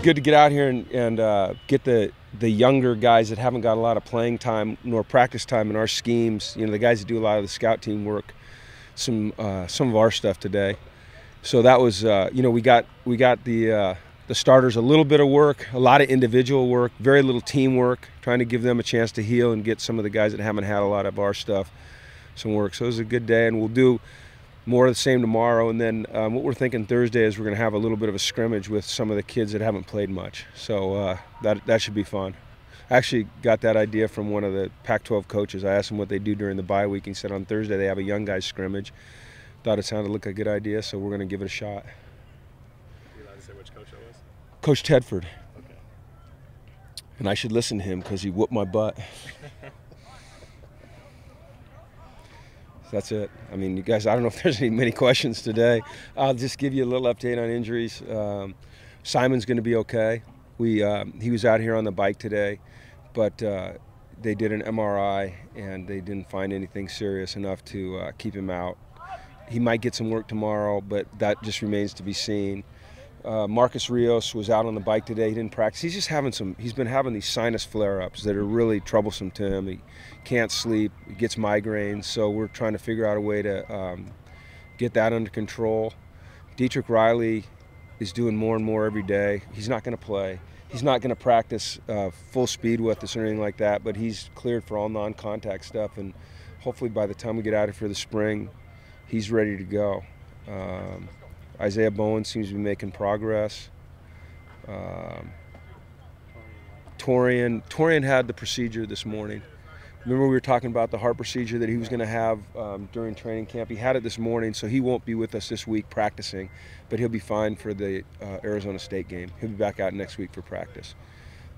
good to get out here and get the younger guys that haven't got a lot of playing time nor practice time in our schemes. You know, the guys that do a lot of the scout team work, some of our stuff today. So that was, you know, we got the starters a little bit of work, a lot of individual work, very little teamwork, trying to give them a chance to heal and get some of the guys that haven't had a lot of our stuff some work. So it was a good day, and we'll do more of the same tomorrow. And then what we're thinking Thursday is we're going to have a little bit of a scrimmage with some of the kids that haven't played much. So that should be fun. I actually got that idea from one of the Pac-12 coaches. I asked him what they do during the bye week. He said on Thursday they have a young guys scrimmage. Thought it sounded like a good idea, so we're going to give it a shot. Are you allowed to say which coach it was? Coach Tedford. Okay. And I should listen to him because he whooped my butt. That's it. I mean, you guys, I don't know if there's many questions today. I'll just give you a little update on injuries. Simon's going to be okay. He was out here on the bike today, but they did an MRI and they didn't find anything serious enough to keep him out. He might get some work tomorrow, but that just remains to be seen. Marcus Rios was out on the bike today. He didn't practice. He's been having these sinus flare-ups that are really troublesome to him. He can't sleep, he gets migraines, so we're trying to figure out a way to get that under control. Dietrich Riley is doing more and more every day. He's not going to play. He's not going to practice full speed with us or anything like that, but he's cleared for all non-contact stuff, and hopefully by the time we get out of here for the spring, he's ready to go. Isaiah Bowen seems to be making progress. Torian had the procedure this morning. Remember we were talking about the heart procedure that he was going to have during training camp? He had it this morning, so he won't be with us this week practicing, but he'll be fine for the Arizona State game. He'll be back out next week for practice.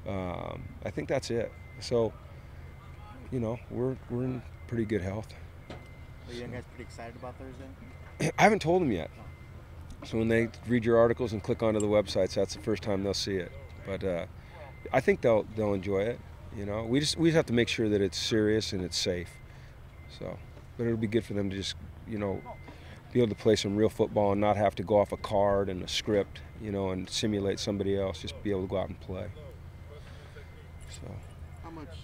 I think that's it. So, you know, we're in pretty good health. Are you guys pretty excited about Thursday? I haven't told them yet. So when they read your articles and click onto the websites, that's the first time they'll see it. But I think they'll enjoy it. You know, we just have to make sure that it's serious and it's safe. So, but it'll be good for them to just, you know, be able to play some real football and not have to go off a card and a script, you know, and simulate somebody else. Just be able to go out and play. So. How much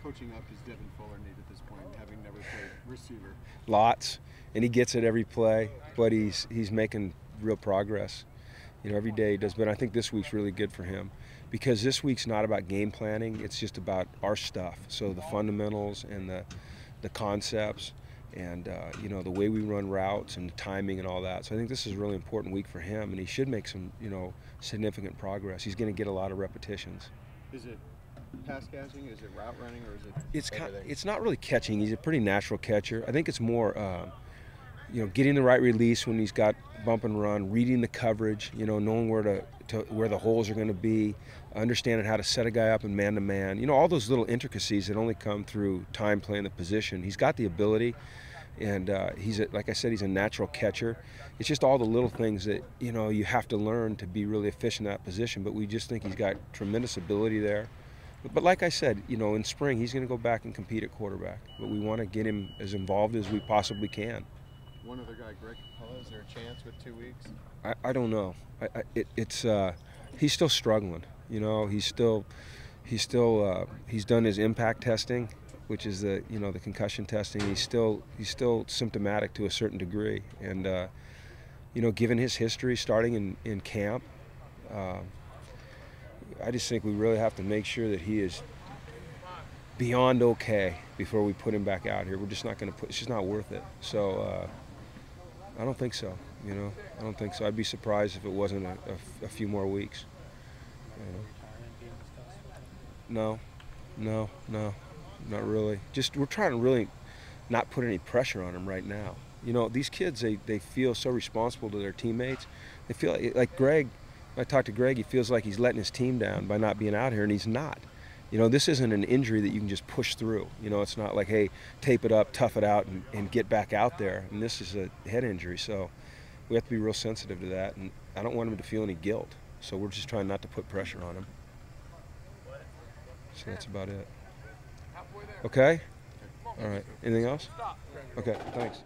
coaching up does Devin Fuller need at this point, having never played receiver? Lots, and he gets it every play, but he's making real progress. You know, every day he does. But I think this week's really good for him because this week's not about game planning. It's just about our stuff. So the fundamentals and the concepts and, you know, the way we run routes and the timing and all that. So I think this is a really important week for him, and he should make some, you know, significant progress. He's going to get a lot of repetitions. Is it pass catching? Is it route running, or is it? It's not really catching. He's a pretty natural catcher. I think it's more, you know, getting the right release when he's got bump and run, reading the coverage, you know, knowing where where the holes are going to be, understanding how to set a guy up in man-to-man. You know, all those little intricacies that only come through time playing the position. He's got the ability, and like I said, he's a natural catcher. It's just all the little things that, you know, you have to learn to be really efficient in that position. But we just think he's got tremendous ability there. But like I said, you know, in spring he's going to go back and compete at quarterback. But we want to get him as involved as we possibly can. One other guy, Greg Capella, is there a chance with 2 weeks? I don't know. He's still struggling. You know, he's done his impact testing, which is the concussion testing. He's still symptomatic to a certain degree, and you know, given his history starting in camp, I just think we really have to make sure that he is beyond okay before we put him back out here. We're just not going to it's just not worth it. So I don't think so. You know, I don't think so. I'd be surprised if it wasn't a few more weeks. You know? No, not really. Just we're trying to really not put any pressure on him right now. You know, these kids, they feel so responsible to their teammates. They feel like Greg. When I talk to Greg, he feels like he's letting his team down by not being out here, and he's not. You know, this isn't an injury that you can just push through. You know, it's not like, hey, tape it up, tough it out, and get back out there. And this is a head injury, so we have to be real sensitive to that. And I don't want him to feel any guilt, so we're just trying not to put pressure on him. So that's about it. Okay? All right. Anything else? Okay, thanks.